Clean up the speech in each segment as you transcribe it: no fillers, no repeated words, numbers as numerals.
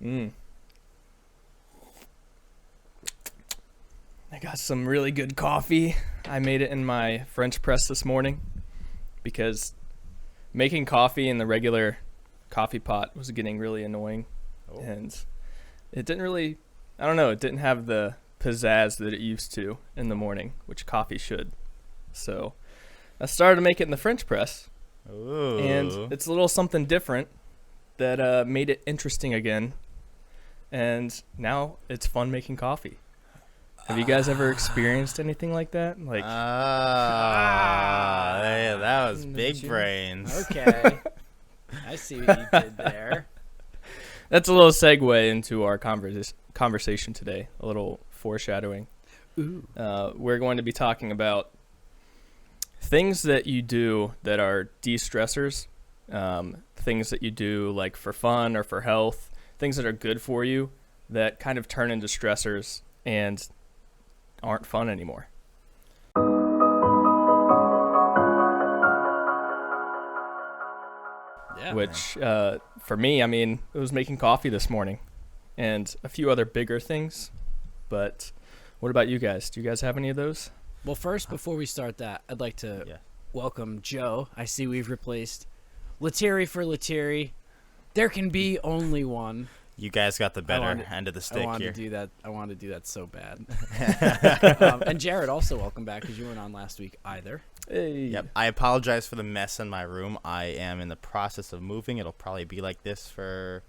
Mm. I got some really good coffee. I made it in my French press this morning because making coffee in the regular coffee pot was getting really annoying. Oh. And it didn't really, I don't know, it didn't have the pizzazz that it used to in the morning, which coffee should. So I started to make it in the French press. Ooh. And it's a little something different that made it interesting again. And now it's fun making coffee. Have you guys ever experienced anything like that? Like, yeah, that was big brains. Okay. I see what you did there. that's a little segue into our conversation today, a little foreshadowing. Ooh. We're going to be talking about things that you do that are de-stressors, things that you do like for fun or for health, things that are good for you that kind of turn into stressors and aren't fun anymore. Yeah. Which, for me, I mean, it was making coffee this morning and a few other bigger things. But what about you guys? Do you guys have any of those? Well, first, before we start that, I'd like to welcome Joe. I see we've replaced Lettieri for Lettieri. There can be only one. You guys got the better end of the stick I wanted here. to do that. I wanted to do that so bad. And Jared, also welcome back because you weren't on last week either. Hey. Yep. I apologize for the mess in my room. I am in the process of moving. It'll probably be like this for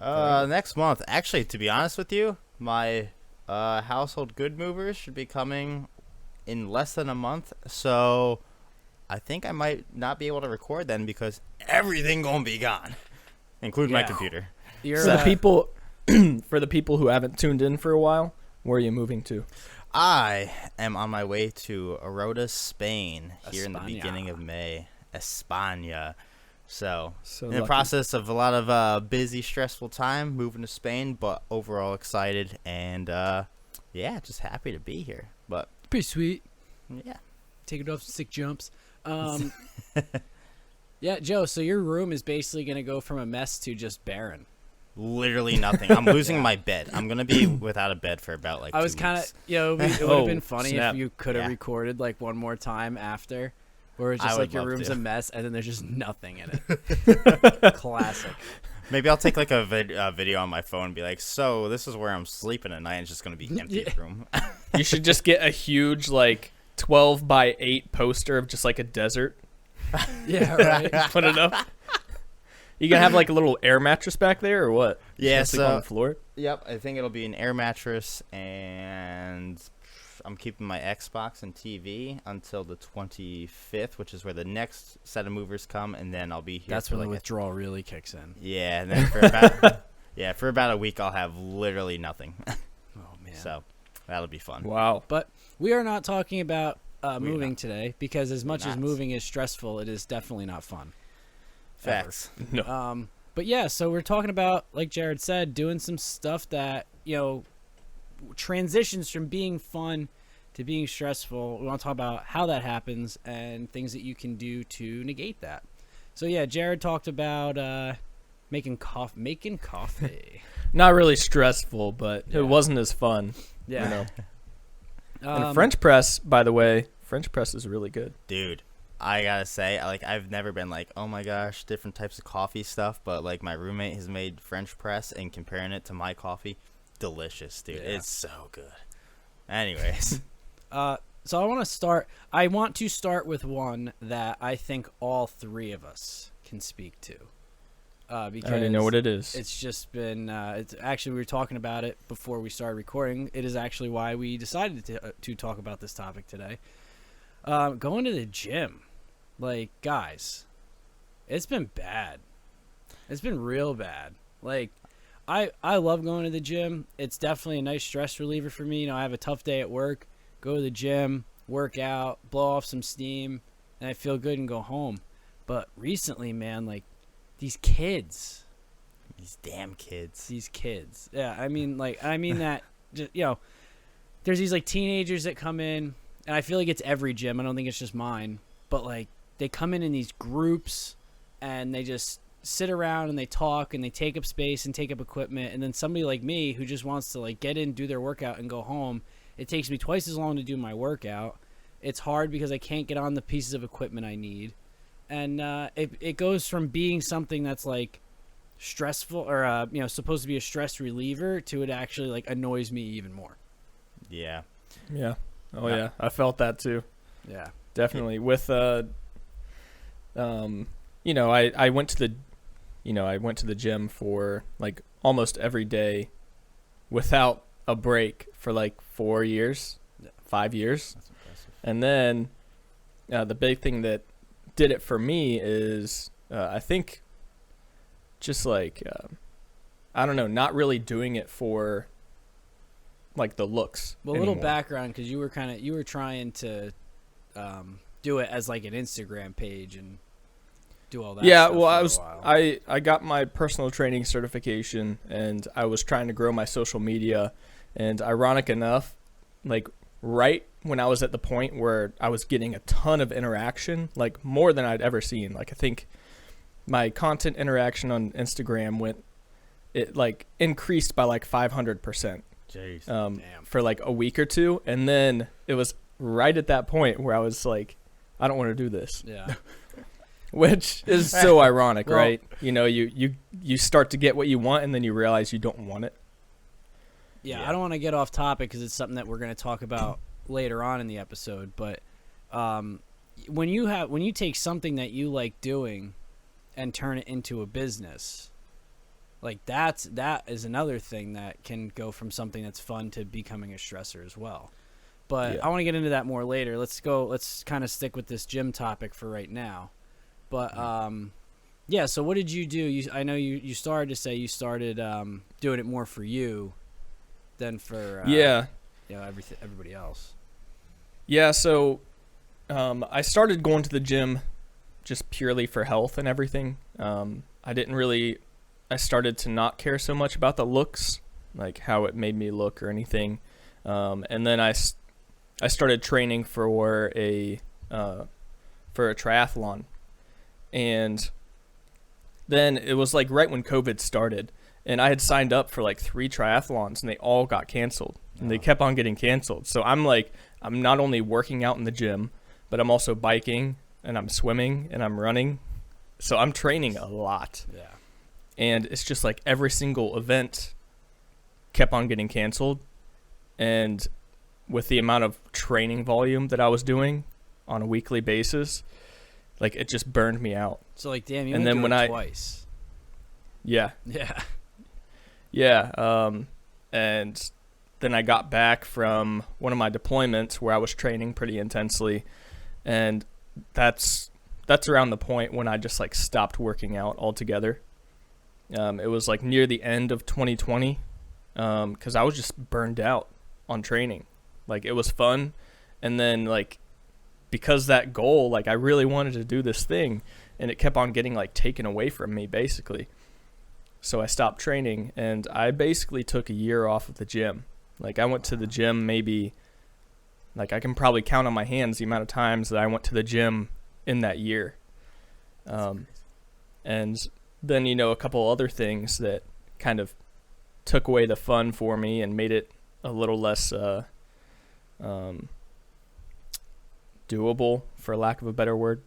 next month. Actually, to be honest with you, my household good movers should be coming in less than a month. So I think I might not be able to record then because everything gonna be gone, including my computer. You're, For the people who haven't tuned in for a while, where are you moving to? I am on my way to Arota, Spain, here in the España. beginning of May. España. So in the lucky. process of a lot of busy, stressful time moving to Spain, but overall excited and just happy to be here. But pretty sweet. yeah, Take it off some sick jumps. Yeah, Joe, so your room is basically going to go from a mess to just barren. literally nothing. I'm losing my bed. I'm gonna be without a bed for about like. I was 2 kind of, weeks. it would have been funny snap. if you could have Yeah. recorded like one more time after, where it's I just would like your love room's to. a mess and then there's just nothing in it. Classic. Maybe I'll take like a video on my phone and be like, so this is where I'm sleeping at night. And it's just gonna be empty room. You should just get a huge, like, 12 by 8 poster of just like a desert. Yeah, right. Put it up. You gonna have like a little air mattress back there or what? Yeah, Just sleep on the so floor. yep, I think it'll be an air mattress, and I'm keeping my Xbox and TV until the 25th, which is where the next set of movers come, and then I'll be here. That's for when the like withdrawal really kicks in. yeah, and then for about for about a week I'll have literally nothing. Oh, man. So that'll be fun. Wow. But we are not talking about moving not. today because as much as not. moving is stressful, it is definitely not fun. Facts. No. But yeah, so we're talking about, like Jared said, doing some stuff that, transitions from being fun to being stressful. We want to talk about how that happens and things that you can do to negate that. So yeah, Jared talked about making coffee. Not really stressful, but Yeah. it wasn't as fun. Yeah. You know. And French press, by the way, French press is really good. Dude, I gotta say, like, I've never been like, oh my gosh, different types of coffee stuff, but like my roommate has made French press and comparing it to my coffee, delicious, dude. Yeah. It's so good. Anyways, So I want to start with one that I think all three of us can speak to. Because I already know what it is. It's just been. It's actually, we were talking about it before we started recording. It is actually why we decided to talk about this topic today. Going to the gym, like, guys, it's been bad. It's been real bad. Like, I love going to the gym. It's definitely a nice stress reliever for me. I have a tough day at work. Go to the gym, work out, blow off some steam, and I feel good and go home. But recently, man, like, these kids. these damn kids. Yeah, I mean that, just, there's these, like, teenagers that come in, and I feel like it's every gym. I don't think it's just mine. But, like, they come in these groups, and they just sit around and they talk and they take up space and take up equipment, and then somebody like me who just wants to like get in, do their workout, and go home, it takes me twice as long to do my workout. It's hard because I can't get on the pieces of equipment I need, and it goes from being something that's like stressful or supposed to be a stress reliever to it actually like annoys me even more. Yeah. Yeah. Oh yeah, I felt that too. Yeah. Definitely. With I went to the gym for like almost every day without a break for like 4 years, 5 years. That's impressive. And then the big thing that did it for me is I think just like I don't know, not really doing it for like the looks. Well, a anymore. little background, because you were trying to do it as like an Instagram page and do all that. Yeah, stuff well, for a while. I got my personal training certification, and I was trying to grow my social media, and ironic enough, like right when I was at the point where I was getting a ton of interaction, like more than I'd ever seen. Like I think my content interaction on Instagram increased by like 500%. Jeez. Damn. For like a week or two, and then it was right at that point where I was like, I don't want to do this. Yeah. Which is so ironic, Well- right? You know, you start to get what you want, and then you realize you don't want it. Yeah, Yeah. I don't want to get off topic because it's something that we're going to talk about later on in the episode. But when you take something that you like doing and turn it into a business, like that is another thing that can go from something that's fun to becoming a stressor as well. But Yeah. I want to get into that more later. Let's kind of stick with this gym topic for right now. But yeah. So what did you do? I know you started to say you started doing it more for you than for everybody else. Yeah. So I started going to the gym just purely for health and everything. I started to not care so much about the looks, like how it made me look or anything. And then I started training for a triathlon. And then it was like right when COVID started, and I had signed up for like 3 triathlons, and they all got canceled, and they kept on getting canceled. So I'm not only working out in the gym, but I'm also biking, and I'm swimming, and I'm running. So I'm training a lot. Yeah. And it's just like every single event kept on getting canceled. And with the amount of training volume that I was doing on a weekly basis, like it just burned me out. So like, damn, you And went then through when it twice. Yeah. Yeah. Yeah. And then I got back from one of my deployments where I was training pretty intensely. And that's around the point when I just like stopped working out altogether. It was like near the end of 2020, because I was just burned out on training. Like it was fun, and then like because that goal, like I really wanted to do this thing, and it kept on getting like taken away from me basically. So I stopped training, and I basically took a year off of the gym. Like I went to the gym maybe, like I can probably count on my hands the amount of times that I went to the gym in that year. And then, a couple other things that kind of took away the fun for me and made it a little less doable, for lack of a better word,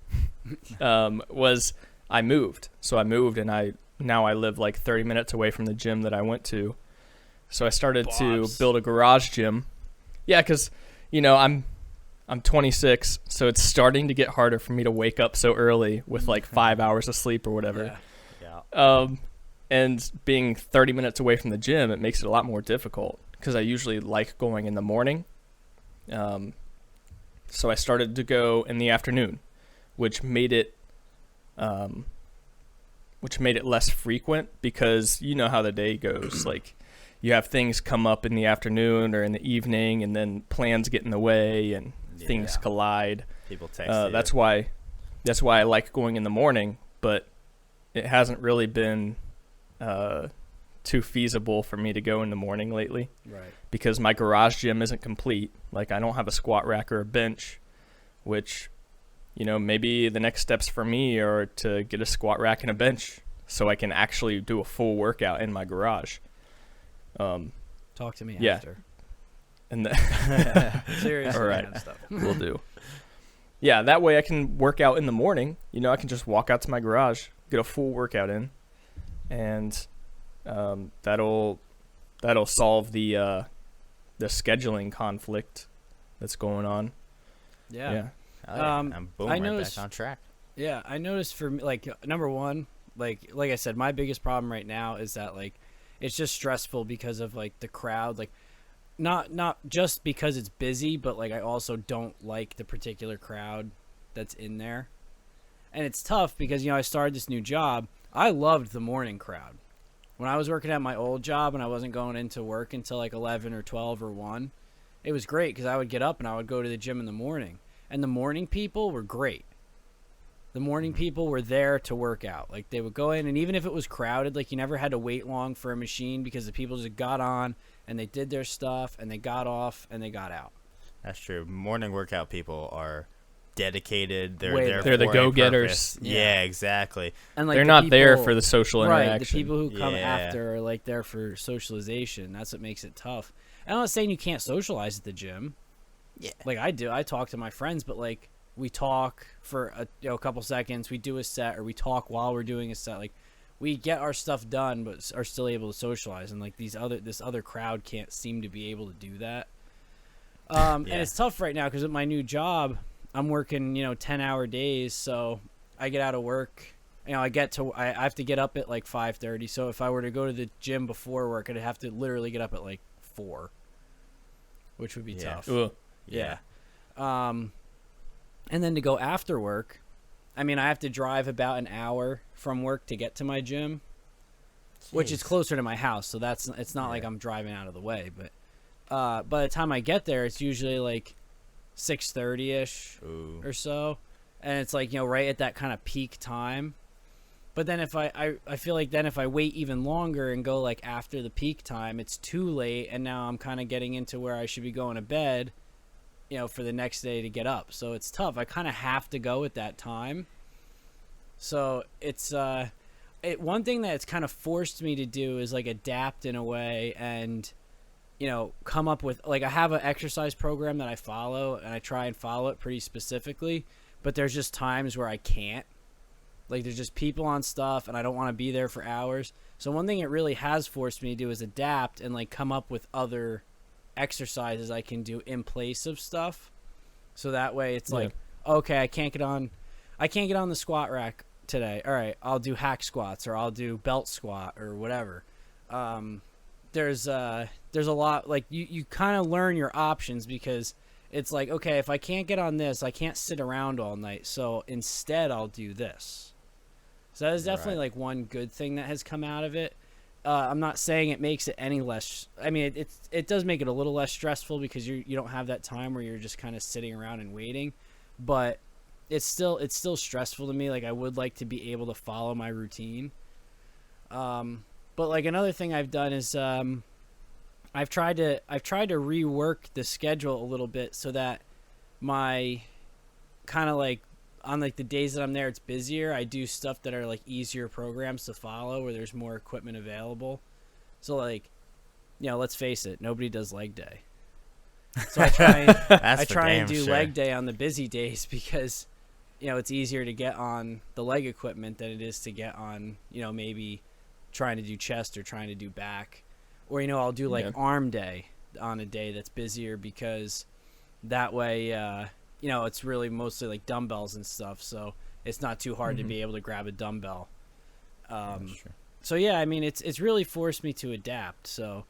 was I moved. So I moved, and now I live like 30 minutes away from the gym that I went to. So I started to build a garage gym. Yeah, because, I'm 26, so it's starting to get harder for me to wake up so early with like 5 hours of sleep or whatever. Yeah. And being 30 minutes away from the gym, it makes it a lot more difficult because I usually like going in the morning. So I started to go in the afternoon, which made it less frequent because you know how the day goes. Like you have things come up in the afternoon or in the evening, and then plans get in the way and things collide. People text you. That's why I like going in the morning, but it hasn't really been too feasible for me to go in the morning lately. Right. Because my garage gym isn't complete. Like I don't have a squat rack or a bench, which, maybe the next steps for me are to get a squat rack and a bench so I can actually do a full workout in my garage. Talk to me Yeah. after. And Seriously, All right. kind of stuff. will do. Yeah, that way I can work out in the morning. You know, I can just walk out to my garage, get a full workout in, and that'll solve the scheduling conflict that's going on. Yeah. Oh, yeah. Um, Boom, I right noticed- back on track. Yeah, I noticed for me, like, number one, like I said, my biggest problem right now is that, like, it's just stressful because of, like, the crowd. Like, not just because it's busy, but, like, I also don't like the particular crowd that's in there. And it's tough because, you know, I started this new job. I loved the morning crowd. When I was working at my old job and I wasn't going into work until, like, 11 or 12 or 1, it was great because I would get up and I would go to the gym in the morning. And the morning people were great. The morning people were there to work out. Like, they would go in, and even if it was crowded, like, you never had to wait long for a machine because the people just got on and they did their stuff and they got off and they got out. That's true. Morning workout people are dedicated. They're Way there. They're the for a go-getters. purpose. Yeah. Yeah, exactly. And like They're the not there people- for the social right. interaction. The people who come Yeah. after are like there for socialization. That's what makes it tough. And I'm not saying you can't socialize at the gym. Yeah. Like I do. I talk to my friends, but like we talk for a couple seconds. We do a set, or we talk while we're doing a set. Like we get our stuff done, but are still able to socialize. And like this other crowd can't seem to be able to do that. And Yeah. it's tough right now because at my new job, I'm working 10-hour days. So I get out of work. I have to get up at like 5:30. So if I were to go to the gym before work, I'd have to literally get up at like 4, which would be Yeah. tough. Ugh. Yeah. And then to go after work, I mean, I have to drive about an hour from work to get to my gym, which is Jeez. closer to my house. So it's not like Yeah. I'm driving out of the way. But by the time I get there, it's usually like 6:30ish Ooh. or so, and it's like right at that kind of peak time. But then if I feel like then if I wait even longer and go like after the peak time, it's too late, and now I'm kind of getting into where I should be going to bed, for the next day to get up. So it's tough. I kind of have to go at that time. So it's one thing that it's kind of forced me to do is like adapt in a way and come up with, like, I have an exercise program that I follow, and I try and follow it pretty specifically, but there's just times where I can't. Like, there's just people on stuff, and I don't want to be there for hours. So one thing it really has forced me to do is adapt and, like, come up with other exercises I can do in place of stuff. So that way it's like, okay, I can't get on the squat rack today. All right, I'll do hack squats, or I'll do belt squat, or whatever. There's a lot, like, you kind of learn your options, because it's like, okay, if I can't get on this, I can't sit around all night, so instead I'll do this. So that is definitely Right. like one good thing that has come out of it. I'm not saying it makes it any less. I mean, it does make it a little less stressful because you don't have that time where you're just kind of sitting around and waiting, but it's still stressful to me. Like, I would like to be able to follow my routine. But like another thing I've done is I've tried to rework the schedule a little bit so that my kind of like on like the days that I'm there, it's busier. I do stuff that are like easier programs to follow where there's more equipment available. So like, let's face it, nobody does leg day. So I try and do leg day on the busy days because it's easier to get on the leg equipment than it is to get on maybe trying to do chest or trying to do back. Or, I'll do like arm day on a day that's busier because that way, it's really mostly like dumbbells and stuff. So it's not too hard to be able to grab a dumbbell. So yeah, I mean, it's really forced me to adapt. So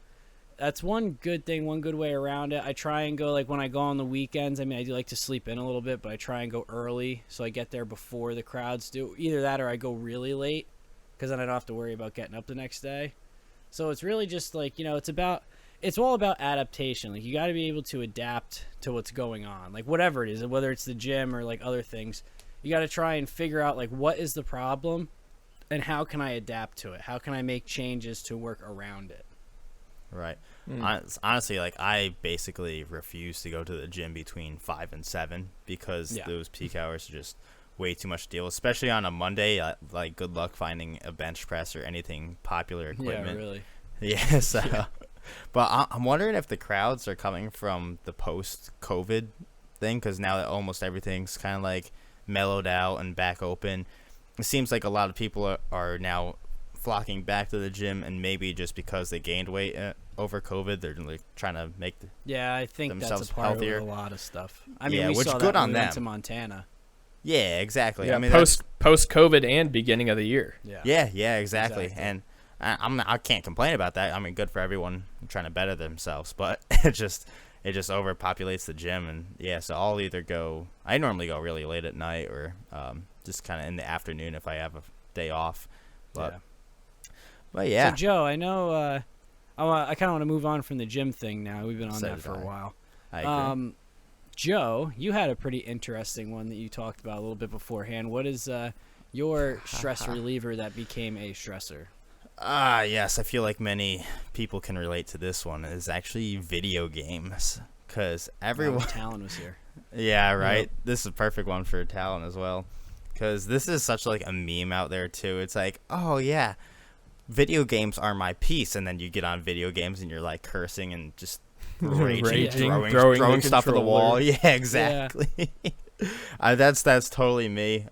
that's one good thing, one good way around it. I try and go, like, when I go on the weekends, I mean, I do like to sleep in a little bit, but I try and go early so I get there before the crowds do. Either that or I go really late because then I don't have to worry about getting up the next day. So it's really just like, it's all about adaptation. Like, you got to be able to adapt to what's going on, like whatever it is, whether it's the gym or like other things. You got to try and figure out like what is the problem and how can I adapt to it? How can I make changes to work around it? Right. Honestly, like, I basically refuse to go to the gym between 5 and 7 because those peak hours are just way too much to deal with, especially on a Monday. Like, good luck finding a bench press or anything popular equipment. Yeah, really. Yeah, so, but I'm wondering if the crowds are coming from the post-COVID thing, because now that almost everything's kind of like mellowed out and back open, it seems like a lot of people are now flocking back to the gym, and maybe just because they gained weight over COVID, they're like trying to make I think themselves that's a part healthier. of a lot of stuff. I mean, Yeah, we which saw good that on when we went them. to Montana. Yeah, exactly. Yeah, I mean, post COVID and beginning of the year. yeah, exactly. Exactly. And I can't complain about that. I mean, good for everyone trying to better themselves, but it just overpopulates the gym, and yeah. So I'll either go. I normally go really late at night, or just kind of in the afternoon if I have a day off. But yeah. So Joe, I know. I kind of want to move on from the gym thing now. We've been on So that did for a I. while. I agree. Joe, you had a pretty interesting one that you talked about a little bit beforehand. What is your stress reliever that became a stressor? Yes, I feel like many people can relate to this one. Is actually video games, because everyone. Talon was here. Yeah, right. Yep. This is a perfect one for Talon as well, because this is such like a meme out there too. It's like, oh yeah, video games are my peace, and then you get on video games and you're like cursing and just raging, throwing the stuff at the wall. controller. Yeah, exactly. That's totally me.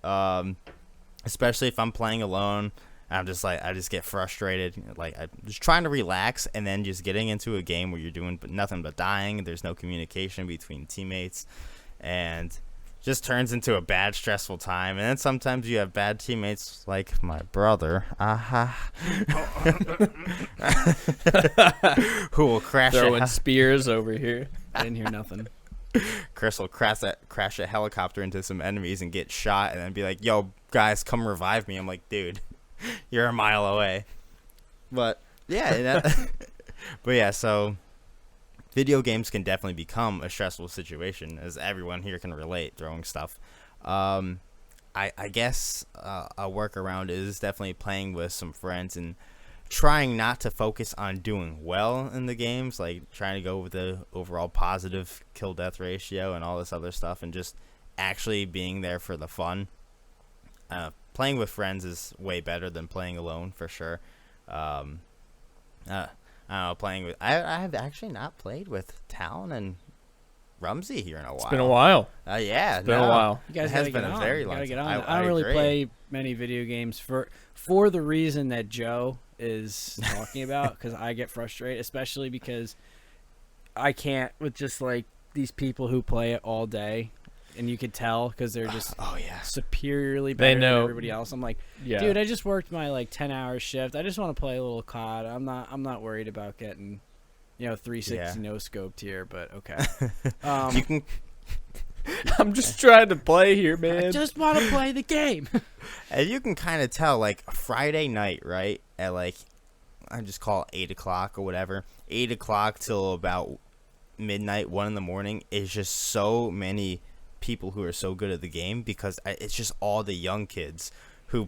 Especially if I'm playing alone. I'm just like, I just get frustrated. Like, I'm just trying to relax, and then just getting into a game where you're doing nothing but dying. There's no communication between teammates, and just turns into a bad, stressful time. And then sometimes you have bad teammates like my brother, who will crash Throwing spears over here. I didn't hear nothing. Chris will crash a helicopter into some enemies and get shot, and then be like, yo, guys, come revive me. I'm like, dude, you're a mile away. But yeah, but yeah, so video games can definitely become a stressful situation, as everyone here can relate, throwing stuff. I guess a workaround is definitely playing with some friends and trying not to focus on doing well in the games, like trying to go with the overall positive kill death ratio and all this other stuff, and just actually being there for the fun. Playing with friends is way better than playing alone, for sure. I don't know, playing with I have actually not played with Talon and Rumsey here in a while. It's been a while. Yeah, It's been a while. You guys It has gotta been get a on. very You long gotta get time. on. I don't really agree. play many video games for the reason that Joe is talking about, because I get frustrated, especially because I can't with just like these people who play it all day, and you could tell because they're just superiorly better than everybody else. I'm like, Yeah. dude, I just worked my like 10-hour shift. I just want to play a little COD. I'm not worried about getting 360 no scoped here, but okay. You can I'm just trying to play here, I man. just want to play the game. And you can kind of tell, like, Friday night, right, at, like, I just call it 8 o'clock or whatever, 8 o'clock till about midnight, 1 in the morning, is just so many people who are so good at the game, because it's just all the young kids who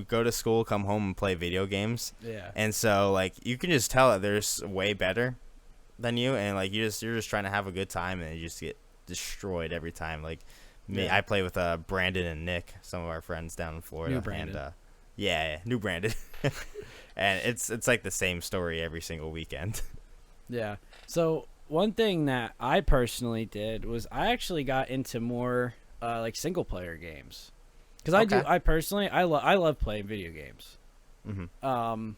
go to school, come home, and play video games. Yeah. And so, like, you can just tell that they're way better than you, and, like, you're just trying to have a good time, and you just get destroyed every time. Like, me, Yeah. I play with Brandon and Nick, some of our friends down in Florida. New Brandon. And yeah, new Brandon. And it's like the same story every single weekend. Yeah. So one thing that I personally did was I actually got into more like single player games, because I love playing video games. Mm-hmm.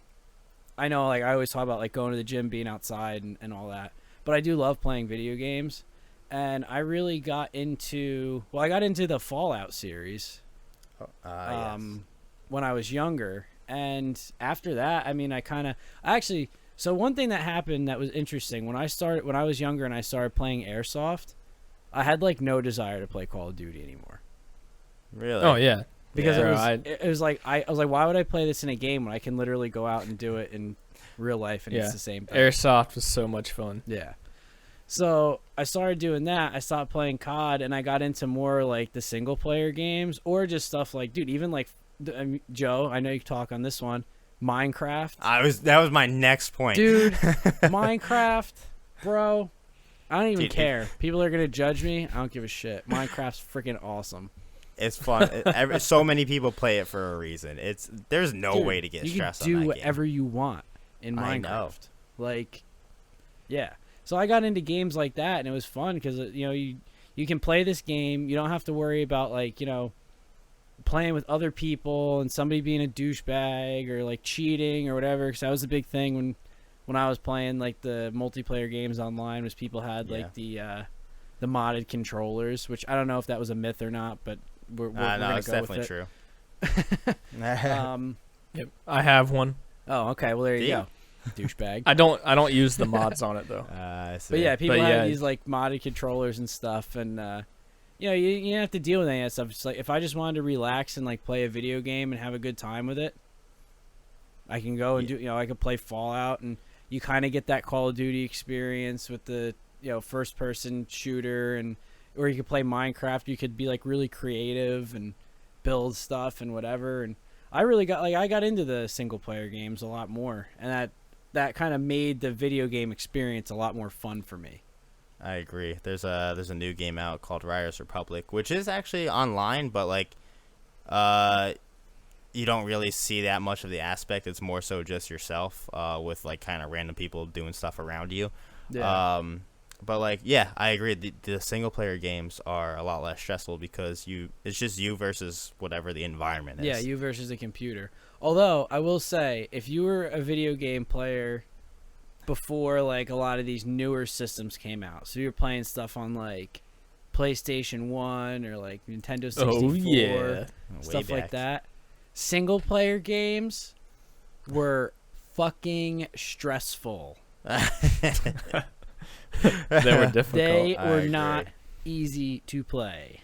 I know, like, I always talk about like going to the gym, being outside, and all that, but I do love playing video games. And I really got into the Fallout series Yes. when I was younger. And after that, I mean, so one thing that happened that was interesting, when I was younger and I started playing Airsoft, I had like no desire to play Call of Duty anymore. Really? Oh yeah. Because Yeah, it was like, I was like, why would I play this in a game when I can literally go out and do it in real life, and Yeah. it's the same thing. Airsoft was so much fun. Yeah. So I started doing that. I stopped playing COD, and I got into more like the single player games, or just stuff like, dude, even like Joe, I know you talk on this one, Minecraft. That was my next point. Dude, Minecraft, bro. I don't even Dude, care. People are gonna judge me. I don't give a shit. Minecraft's freaking awesome. It's fun. So many people play it for a reason. There's no Dude, way to get you stressed can do on that whatever you want in I Minecraft. know. Like, yeah. So I got into games like that, and it was fun because you can play this game. You don't have to worry about like playing with other people and somebody being a douchebag or like cheating or whatever. Because that was a big thing when I was playing like the multiplayer games online. Was people had like the modded controllers, which I don't know if that was a myth or not, but we're No, gonna it's go definitely with true. it. Yep. I have one. Oh, okay. Well, there you Do you? go, douchebag. I don't use the mods on it though. But yeah, people But have yeah. these like modded controllers and stuff, and you don't have to deal with any of that stuff. It's like if I just wanted to relax and like play a video game and have a good time with it, I can go and do. I could play Fallout, and you kind of get that Call of Duty experience with the first person shooter, or you could play Minecraft. You could be like really creative and build stuff and whatever. And I got into the single player games a lot more, and that kind of made the video game experience a lot more fun for me. I agree. There's a new game out called Riders Republic, which is actually online, but like, you don't really see that much of the aspect. It's more so just yourself, with like kind of random people doing stuff around you. Yeah. But like, yeah, I agree. The single player games are a lot less stressful because it's just you versus whatever the environment is. Yeah, you versus a computer. Although I will say, if you were a video game player before like a lot of these newer systems came out, so you're playing stuff on like PlayStation 1 or like Nintendo 64, Oh yeah. stuff Way like back. that, single player games were fucking stressful. They were difficult. They I were agree. not easy to play.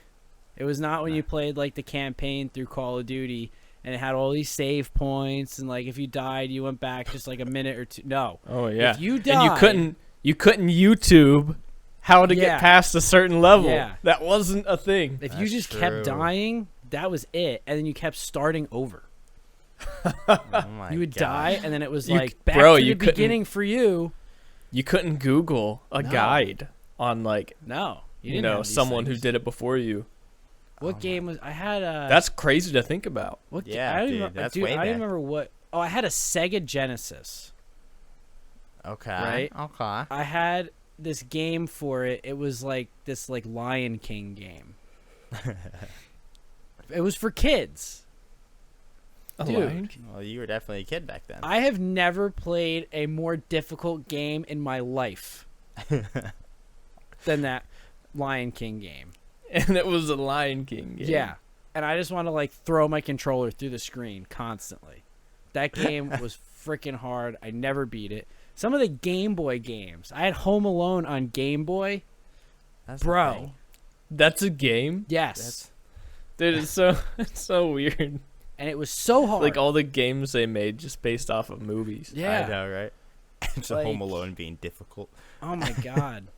It was not when you played like the campaign through Call of Duty and it had all these save points and like if you died you went back just like a minute or two. No. Oh yeah. If you and died, you couldn't YouTube how to Yeah. get past a certain level. Yeah. That wasn't a thing. if you That's just true. kept dying, that was it, and then you kept starting over. Oh my You would God. die, and then it was You like c- back bro, to you the couldn't- beginning for you. You couldn't Google a No. guide on like No, you you didn't know have these someone things. who did it before you. What game was I had? That's crazy to think about. What Yeah, I don't dude, even, that's dude, way I don't back. remember what. Oh, I had a Sega Genesis. Okay. Right? Okay. I had this game for it. It was like this like Lion King game. It was for kids. A Dude. Lion King? Well, you were definitely a kid back then. I have never played a more difficult game in my life than that Lion King game. And it was a Lion King game. Yeah. And I just want to like throw my controller through the screen constantly. That game was freaking hard. I never beat it. Some of the Game Boy games. I had Home Alone on Game Boy. That's the Bro. thing. That's a game? Yes. Dude, it's so weird. And it was so hard. Like all the games they made just based off of movies. yeah. I know, right? It's Like- Home Alone being difficult. Oh my god.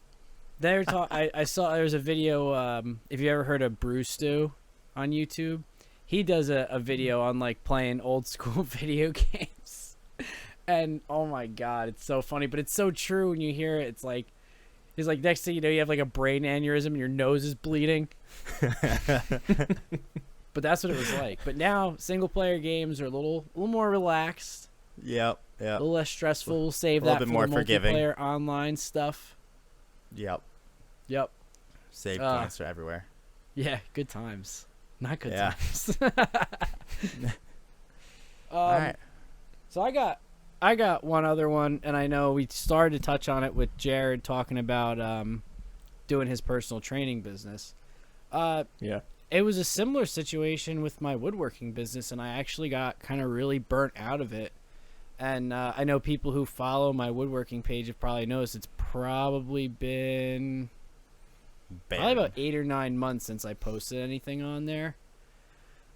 I saw there was a video. If you ever heard of Brew Stew on YouTube, he does a video on like playing old school video games, and oh my god, it's so funny, but it's so true when you hear it. It's like he's like next thing you know, you have like a brain aneurysm, and your nose is bleeding. But that's what it was like. But now single player games are a little more relaxed, Yep. a Yep. little less stressful. We'll save A little that bit for more the forgiving. multiplayer online stuff. Yep. Yep. Save Uh, points are everywhere. Yeah, good times. Not good Yeah. times. All right. So I got one other one, and I know we started to touch on it with Jared talking about doing his personal training business. Yeah. It was a similar situation with my woodworking business, and I actually got kind of really burnt out of it. And I know people who follow my woodworking page have probably noticed it's probably been probably about 8 or 9 months since I posted anything on there.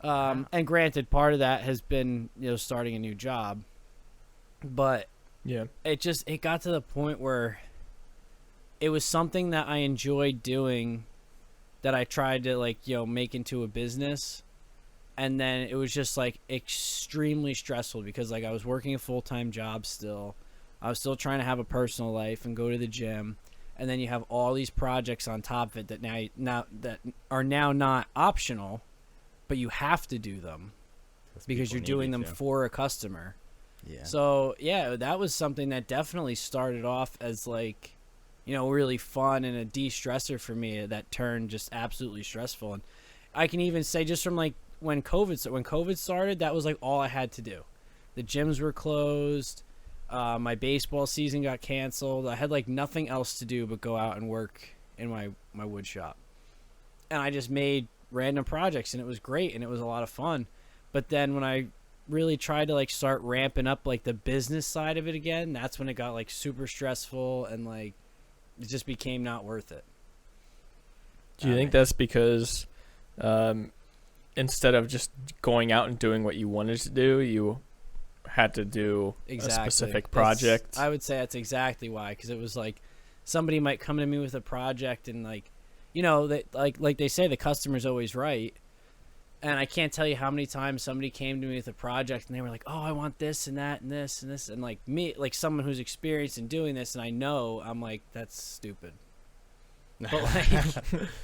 And granted, part of that has been starting a new job, but Yeah. it got to the point where it was something that I enjoyed doing, that I tried to make into a business, and then it was just like extremely stressful because like I was working a full-time job still. I was still trying to have a personal life and go to the gym, and then you have all these projects on top of it that now that are now not optional, but you have to do them because people you're need doing you them to. for a customer. Yeah. So yeah, that was something that definitely started off as like, really fun and a de-stressor for me that turned just absolutely stressful. And I can even say just from like when COVID started, that was like all I had to do. The gyms were closed. My baseball season got canceled. I had like nothing else to do but go out and work in my wood shop. And I just made random projects, and it was great, and it was a lot of fun. But then when I really tried to like start ramping up like the business side of it again, that's when it got like super stressful, and like it just became not worth it. Do you think that's because instead of just going out and doing what you wanted to do, you had to do a specific project? I would say that's exactly why, because it was like somebody might come to me with a project, and like, that like they say, the customer's always right. And I can't tell you how many times somebody came to me with a project and they were like, oh, I want this and that and this and this. And like me, like someone who's experienced in doing this, and I know, I'm like, that's stupid. But like,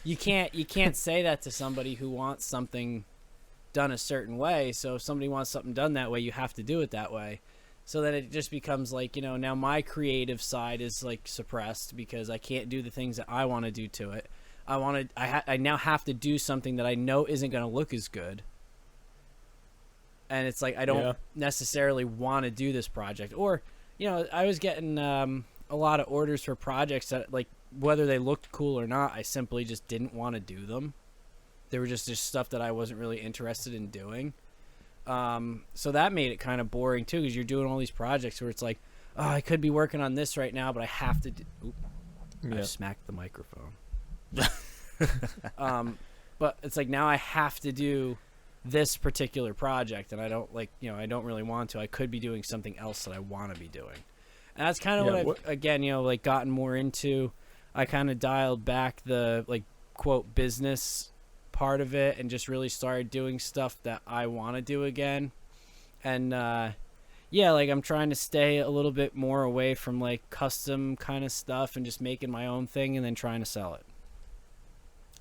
you can't say that to somebody who wants something done a certain way. So if somebody wants something done that way, you have to do it that way. So then it just becomes like, now my creative side is like suppressed because I can't do the things that I want to do to it. I now have to do something that I know isn't going to look as good. And it's like, I don't necessarily want to do this project. Or, I was getting a lot of orders for projects that, like, whether they looked cool or not, I simply just didn't want to do them. They were just stuff that I wasn't really interested in doing. So that made it kind of boring too, because you're doing all these projects where it's like, oh, I could be working on this right now, but I have to do. I smacked the microphone. But it's like, now I have to do this particular project, and I don't I don't really want to. I could be doing something else that I want to be doing. And that's kind of what I've, again, like gotten more into. I kind of dialed back the like quote business part of it and just really started doing stuff that I want to do again. And like I'm trying to stay a little bit more away from like custom kind of stuff and just making my own thing and then trying to sell it.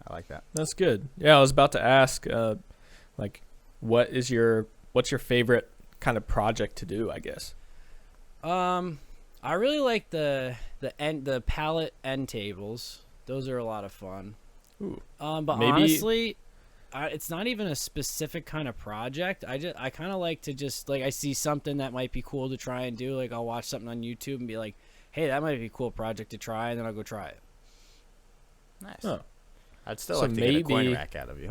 I like that. That's good. Yeah, I was about to ask, like, what's your favorite kind of project to do, I guess? I really like the palette end tables. Those are a lot of fun. Ooh. But honestly, it's not even a specific kind of project. I kind of like to just like, I see something that might be cool to try and do. Like I'll watch something on YouTube and be like, hey, that might be a cool project to try, and then I'll go try it. Nice. Huh. I'd still like to get a coin rack out of you.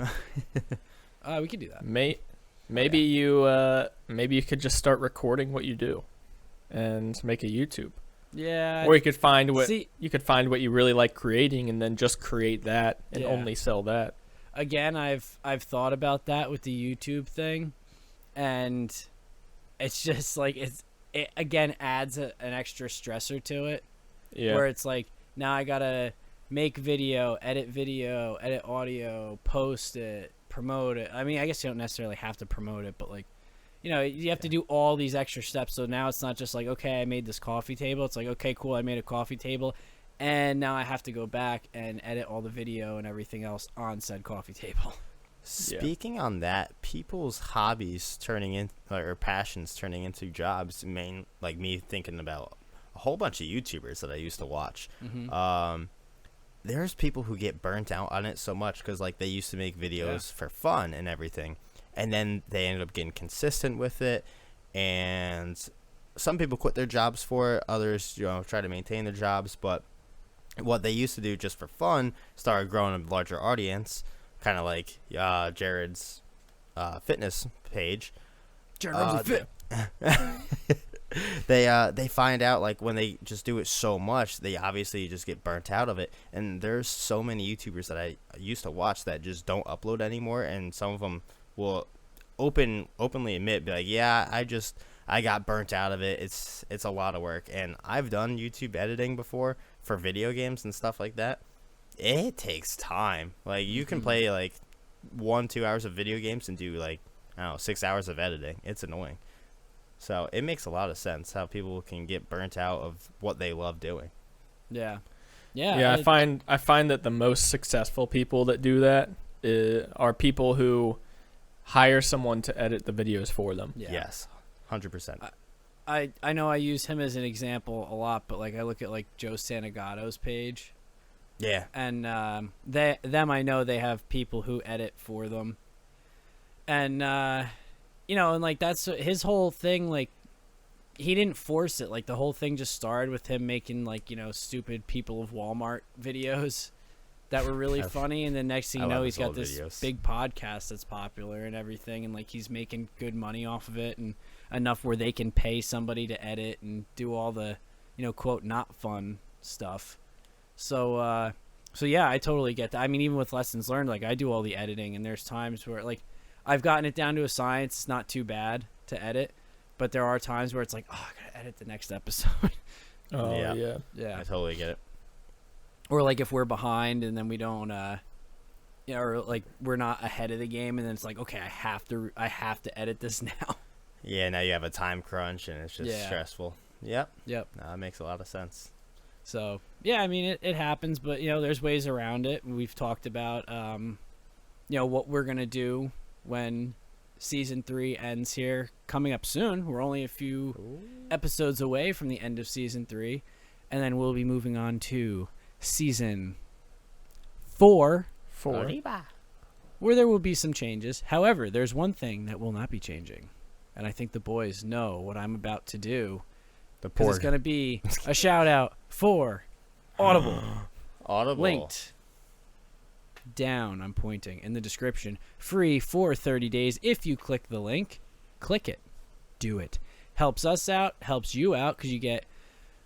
We could do that. Maybe you could just start recording what you do and make a YouTube. Yeah. Or you could find what you really like creating and then just create that and only sell that. Again, I've thought about that with the YouTube thing, and it's just like it again adds an extra stressor to it. Yeah. Where it's like, now I gotta make video, edit audio, post it, promote it. I mean, I guess you don't necessarily have to promote it, but like, you have to do all these extra steps. So now it's not just like, okay, I made this coffee table. It's like, okay, cool, I made a coffee table, and now I have to go back and edit all the video and everything else on said coffee table. Speaking on that, people's hobbies or passions turning into jobs, like me thinking about a whole bunch of YouTubers that I used to watch. Mm-hmm. There's people who get burnt out on it so much because like they used to make videos for fun and everything, and then they ended up getting consistent with it, and some people quit their jobs for it, others try to maintain their jobs, but what they used to do just for fun started growing a larger audience, kind of like Jared's fitness page. Jared Fit. They find out like when they just do it so much, they obviously just get burnt out of it. And there's so many YouTubers that I used to watch that just don't upload anymore, and some of them will openly admit, be like, yeah, I got burnt out of it. It's a lot of work. And I've done YouTube editing before for video games and stuff like that. It takes time. Like you can play like 1-2 hours of video games and do like, I don't know, 6 hours of editing. It's annoying. So it makes a lot of sense how people can get burnt out of what they love doing. Yeah. I find that the most successful people that do that are people who hire someone to edit the videos for them. Yeah. Yes, 100%. I know I use him as an example a lot, but like I look at like Joe Santagato's page, Yeah. and I know they have people who edit for them, and and like that's his whole thing. Like he didn't force it. Like the whole thing just started with him making like stupid people of Walmart videos that were really funny, and then next thing you know, he's got this big podcast that's popular and everything, and like he's making good money off of it, and enough where they can pay somebody to edit and do all the quote not fun stuff. So yeah, I totally get that. I mean, even with lessons learned, like I do all the editing, and there's times where like I've gotten it down to a science. It's not too bad to edit, but there are times where it's like, oh, I gotta edit the next episode. Oh yeah. I totally get it. Or like if we're behind and then we don't or like we're not ahead of the game, and then it's like, okay, I have to edit this now. Yeah, now you have a time crunch and it's just stressful. Yep. No, that makes a lot of sense. So yeah, I mean it happens, but there's ways around it. We've talked about what we're gonna do when season 3 ends here, coming up soon. We're only a few episodes away from the end of season 3, and then we'll be moving on to season 4, where there will be some changes. However, there's one thing that will not be changing, and I think the boys know what I'm about to do. Because it's going to be a shout out for Audible. Linked down, I'm pointing, in the description. Free for 30 days. If you click the link, click it. Do it. Helps us out, helps you out, because you get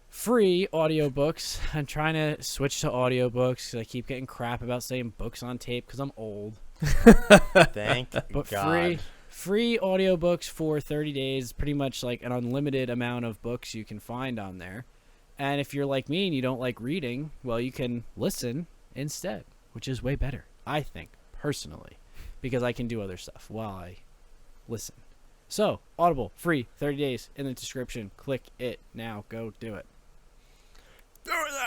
free audiobooks. I'm trying to switch to audiobooks because I keep getting crap about saying books on tape because I'm old. Thank but God. Free audiobooks for 30 days, pretty much like an unlimited amount of books you can find on there. And if you're like me and you don't like reading, well, you can listen instead, which is way better, I think, personally, because I can do other stuff while I listen. So, Audible, free, 30 days in the description. Click it now. Go do it.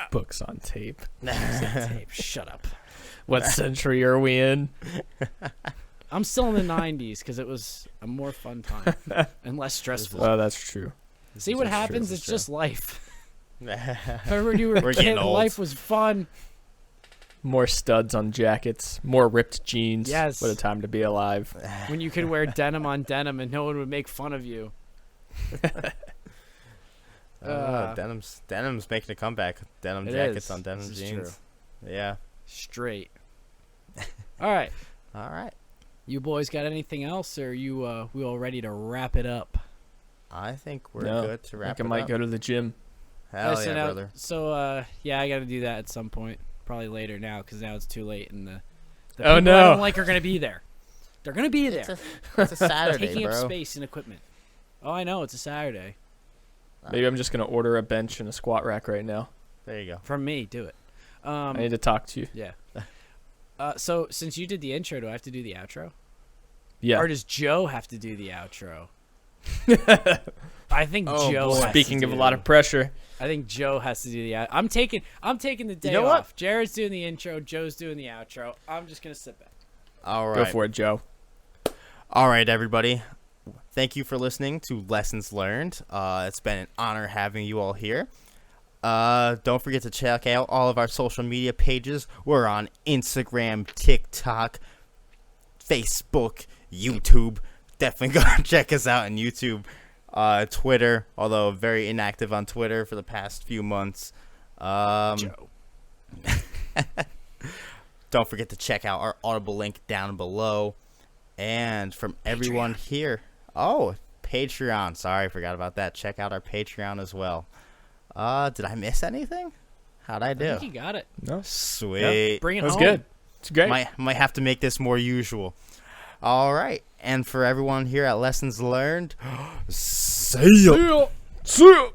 Books on tape. Tape. Shut up. What century are we in? I'm still in the 90s because it was a more fun time and less stressful. Oh, that's true. See what happens? It's just life. Remember when you were a kid, life was fun. More studs on jackets, more ripped jeans. Yes. What a time to be alive. When you could wear denim on denim and no one would make fun of you. Denim's making a comeback. Denim jackets on denim jeans. True. Yeah. Straight. All right. All right. You boys got anything else, or we all ready to wrap it up? I think we're good to wrap it up. I might go to the gym. Hell yeah, brother. So, yeah, I got to do that at some point. Probably later now, because now it's too late, and the oh people no, I don't like are going to be there. They're going to be there. It's a Saturday, taking bro. up space and equipment. Oh, I know, it's a Saturday. Maybe I'm just going to order a bench and a squat rack right now. There you go. From me, do it. I need to talk to you. Yeah. So, since you did the intro, do I have to do the outro? Yeah. Or does Joe have to do the outro? I think Joe. Speaking of a lot of pressure, I think Joe has to do the outro. I'm taking the day know off. what? Jared's doing the intro. Joe's doing the outro. I'm just gonna sit back. All right. Go for it, Joe. All right, everybody. Thank you for listening to Lessons Learned. It's been an honor having you all here. Don't forget to check out all of our social media pages. We're on Instagram, TikTok, Facebook, YouTube. Definitely go check us out on YouTube. Twitter, although very inactive on Twitter for the past few months. Joe. Don't forget to check out our Audible link down below. And from everyone here, Patreon. Sorry, I forgot about that. Check out our Patreon as well. Did I miss anything? How'd I do? I think you got it. No, Sweet. yeah. Bring it That was home. good. It's great. Might have to make this more usual. All right. And for everyone here at Lessons Learned, see ya. See ya.